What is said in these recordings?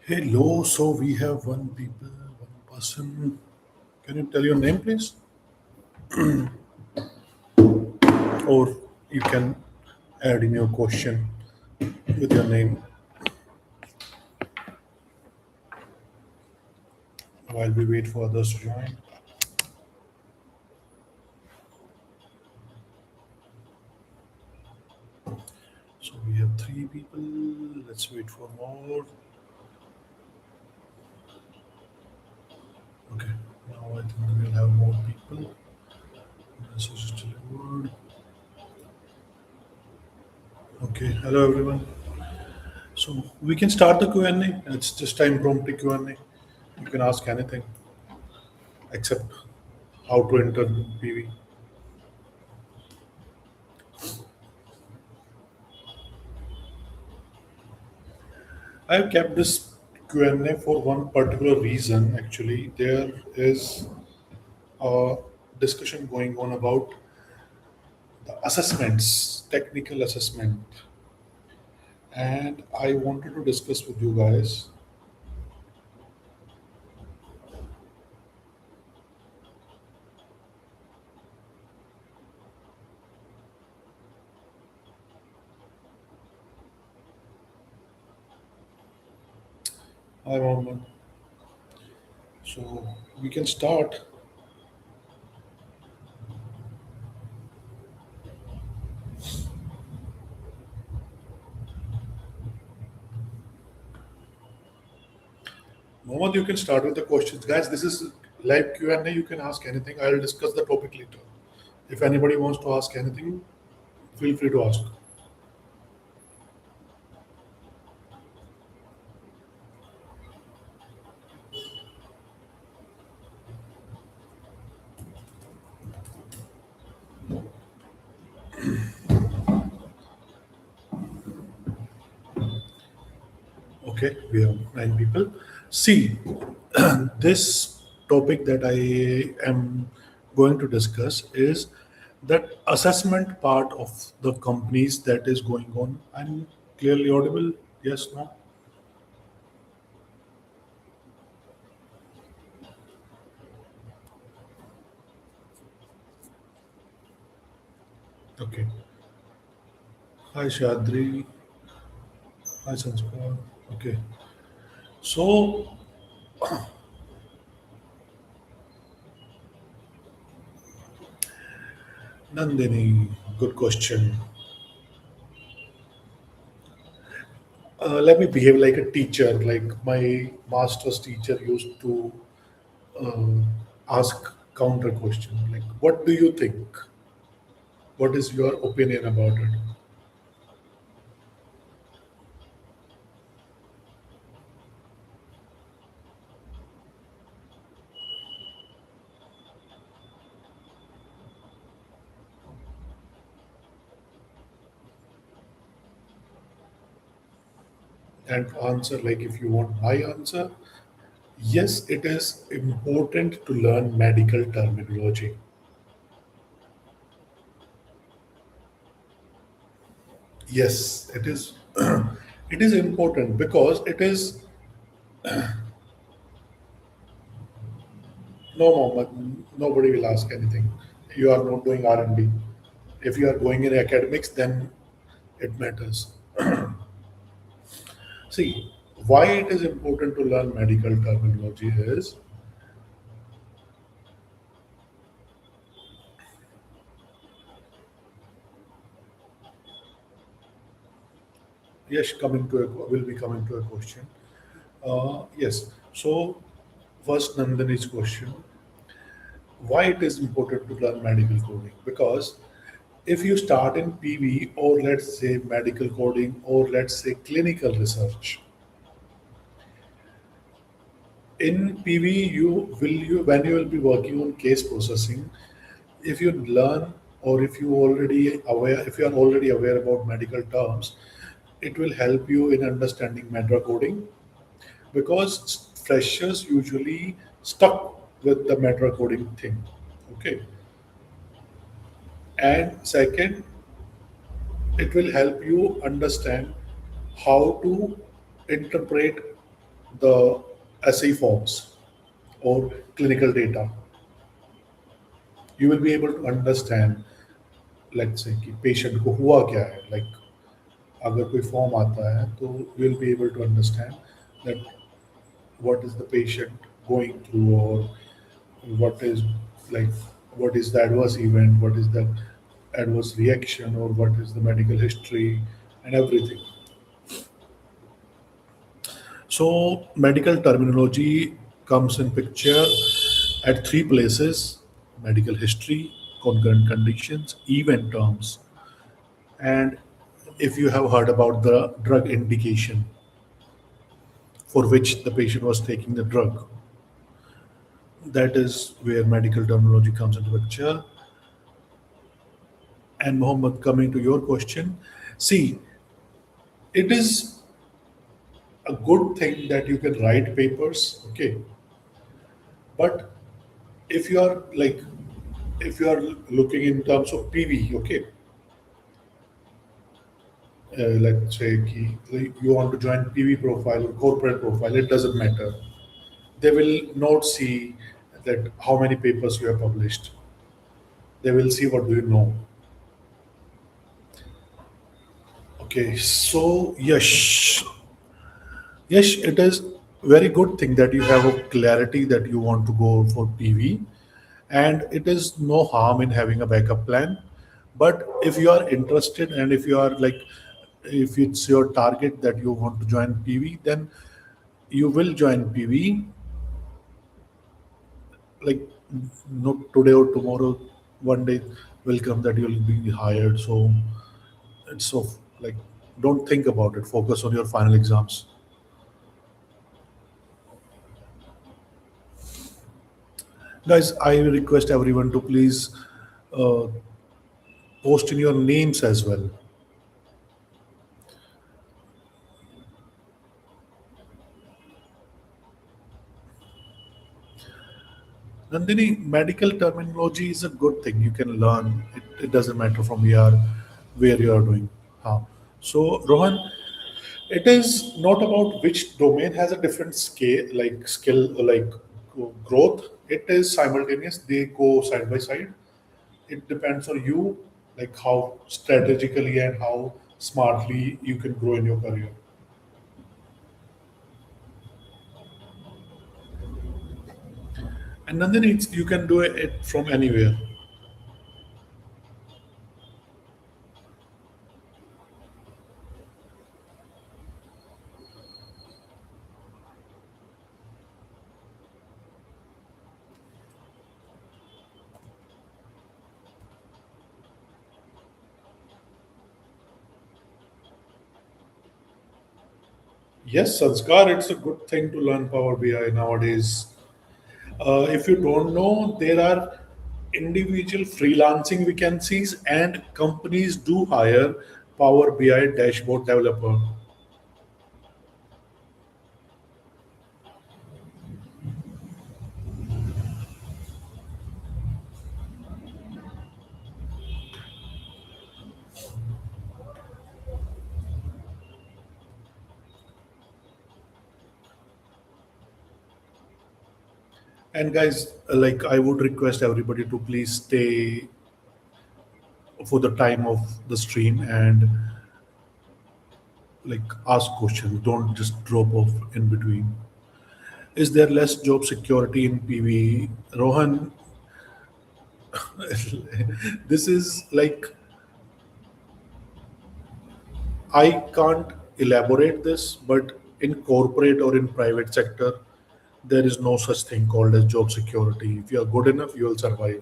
Hello, so we have one person. Can you tell your name, please? Or you can add in your question with your name while we wait for others to join. So we have three people. Let's wait for more. Okay, now I think we'll have more people. Message is delivered. Okay, hello everyone. So we can start the Q&A. It's just impromptu Q&A. You can ask anything except how to enter PV. I've kept this Q&A for one particular reason. Actually, there is a discussion going on about the assessments, technical assessment, and I wanted to discuss with you guys. Hi, Mohammed. So we can start. Mohammed, you can start with the questions, guys. This is live Q&A. You can ask anything. I'll discuss the topic later. If anybody wants to ask anything, feel free to ask. Okay, we have nine people. See, this topic that I am going to discuss is that assessment part of the companies that is going on. I'm clearly audible. Yes, no. Okay. Hi, Shadri. Hi, Sanskar. Okay. So, Nandini, good question. Let me behave like a teacher, like my master's teacher used to uh, ask counter question, like, what do you think? What is your opinion about it? And answer, like, if you want my answer, yes, it is important to learn medical terminology. Yes, it is. It is important because it is no, Mohammed, nobody will ask anything. You are not doing R&D. If you are going in academics, then it matters. See, why it is important to learn medical terminology is, yes, coming to a, will be coming to a question. Yes. So first, Nandani's question: why it is important to learn medical coding? Because if you start in PV, or let's say medical coding, or let's say clinical research, in PV you when you will be working on case processing, if you learn, or if you are already aware about medical terms, it will help you in understanding meta coding, because freshers usually stuck with the meta coding thing. Okay. And second, it will help you understand how to interpret the assay forms or clinical data, you will be able to understand, let's say कि patient को हुआ क्या है, like अगर कोई form आता है तो you will be able to understand that what is the patient going through, or what is, like, what is the adverse event, what is the adverse reaction, or what is the medical history and everything. So medical terminology comes in picture at three places: medical history, concurrent conditions, event terms. And if you have heard about the drug indication for which the patient was taking the drug, that is where medical terminology comes into picture. And Mohammed, coming to your question, see, it is a good thing that you can write papers, okay, but if you are like, if you are looking in terms of PV, okay, let's say like you want to join PV profile or corporate profile, it doesn't matter. They will not see that how many papers you have published. They will see what do you know. Okay, so yes, it is very good thing that you have a clarity that you want to go for PV, and it is no harm in having a backup plan. But if you are interested and if you are like, if it's your target that you want to join PV, then you will join PV, like not today or tomorrow. One day will come that you'll be hired. So it's so, like, don't think about it. Focus on your final exams. Guys, I request everyone to please uh, post in your names as well. Nandini, medical terminology is a good thing. You can learn. It doesn't matter from where you are doing. Huh. So, Rohan, it is not about which domain has a different scale, like skill, like growth. It is simultaneous. They go side by side. It depends on you, like how strategically and how smartly you can grow in your career. And then you can do it from anywhere. Yes, Sanskar, it's a good thing to learn Power BI nowadays. If you don't know, there are individual freelancing vacancies, and companies do hire Power BI dashboard developer. And guys, like, I would request everybody to please stay for the time of the stream and like ask questions. Don't just drop off in between. Is there less job security in PV? Rohan, this is like, I can't elaborate this, but in corporate or in private sector, there is no such thing called as job security. If you are good enough, you will survive.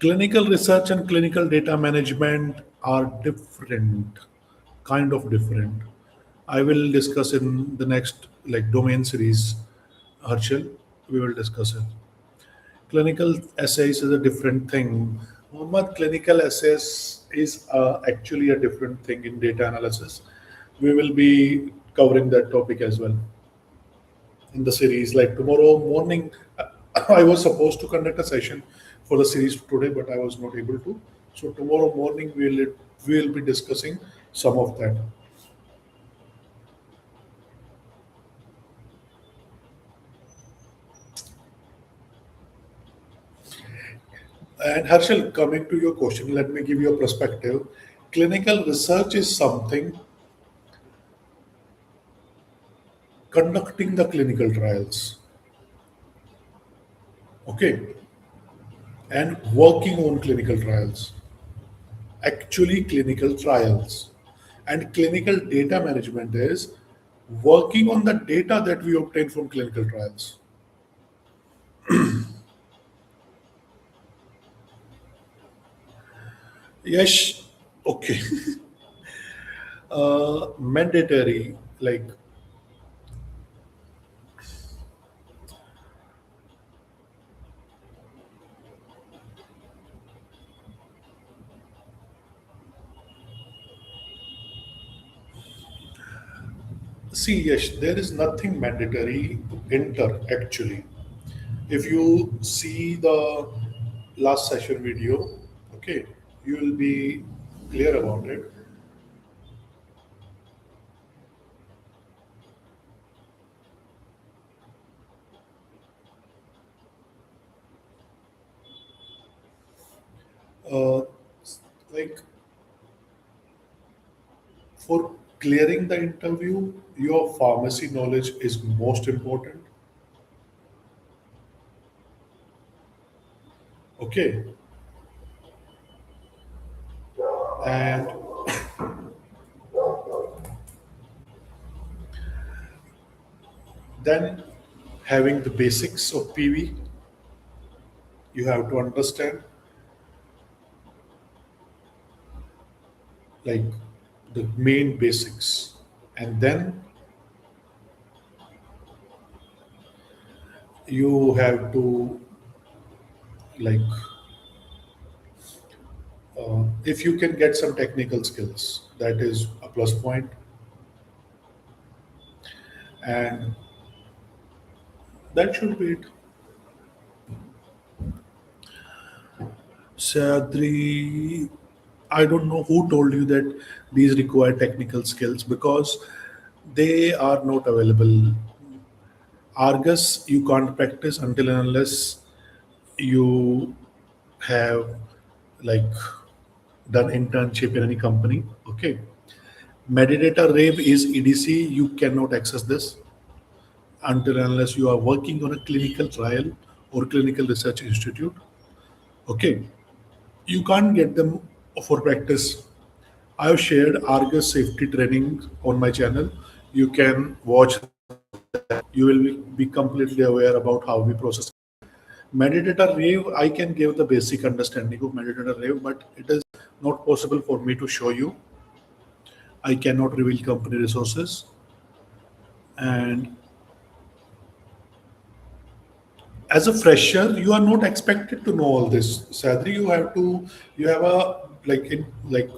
Clinical research and clinical data management are different, kind of different. I will discuss in the next like domain series, Harshil. We will discuss it. Clinical essays is a different thing. Mohammed, clinical assess is actually a different thing in data analysis. We will be covering that topic as well in the series. Like tomorrow morning, I was supposed to conduct a session for the series today, but I was not able to. So tomorrow morning we'll be discussing some of that. And Harshal, coming to your question, let me give you a perspective. Clinical research is something conducting the clinical trials, okay, and working on clinical trials, actually clinical trials. And clinical data management is working on the data that we obtain from clinical trials. Yes, okay. Mandatory, like, see, yes, there is nothing mandatory to enter actually. If you see the last session video, okay, you will be clear about it. Uh, like for clearing the interview, your pharmacy knowledge is most important. Okay, and then having the basics of PV, you have to understand like the main basics, and then you have to like if you can get some technical skills, that is a plus point. And that should be it. Sadri, I don't know who told you that these require technical skills because they are not available. Argus, you can't practice until and unless you have like done internship in any company. Okay. Medidata Rave is EDC. You cannot access this until and unless you are working on a clinical trial or clinical research institute. Okay. You can't get them for practice. I have shared Argus safety training on my channel. You can watch. You will be completely aware about how we process. Metadata Rave, I can give the basic understanding of Metadata Rave, but it is not possible for me to show you. I cannot reveal company resources. And as a fresher, you are not expected to know all this. Sadri, you have a like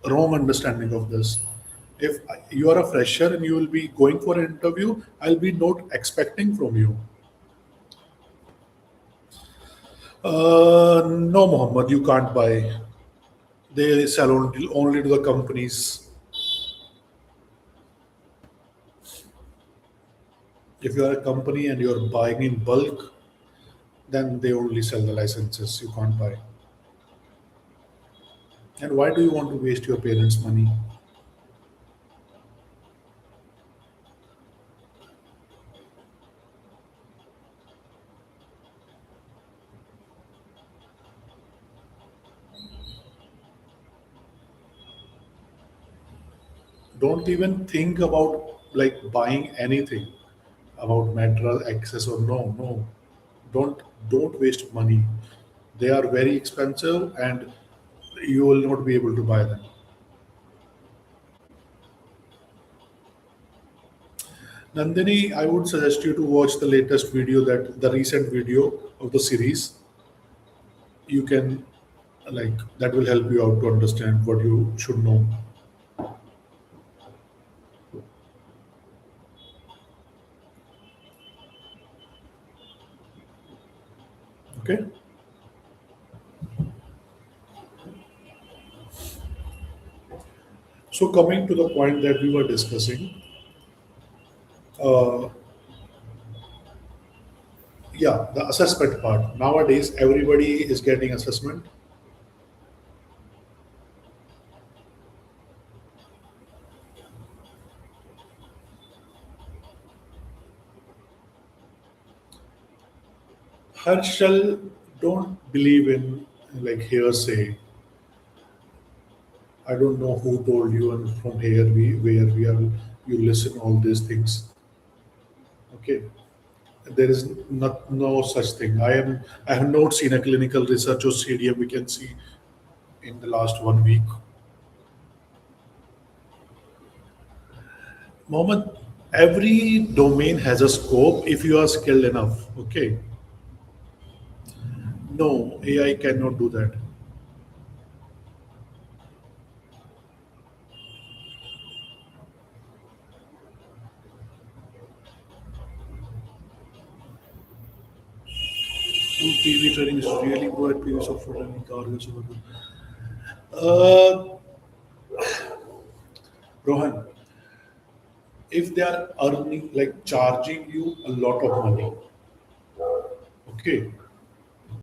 wrong understanding of this. If you are a fresher and you will be going for an interview, I'll be not expecting from you. No, Muhammad, you can't buy. They sell only to the companies. If you are a company and you're buying in bulk, then they only sell the licenses. You can't buy. And why do you want to waste your parents' money? Don't even think about like buying anything about Metro access or no. Don't don't waste money. They are very expensive and you will not be able to buy them. Nandini, I would suggest you to watch the latest video, that the recent video of the series. You can like that will help you out to understand what you should know. Okay. So coming to the point that we were discussing, uh, yeah, the assessment part. Nowadays, everybody is getting assessment. Harshal, don't believe in like hearsay. I don't know who told you, and from here we where we are. You listen all these things. Okay, there is not no such thing. I have not seen a clinical research or CDM we can see in the last 1 week. Mohammed, every domain has a scope if you are skilled enough. Okay, no, AI cannot do that. PV training is really good. PV software training, cargo. Uh, Rohan, if they are earning like charging you a lot of money, okay,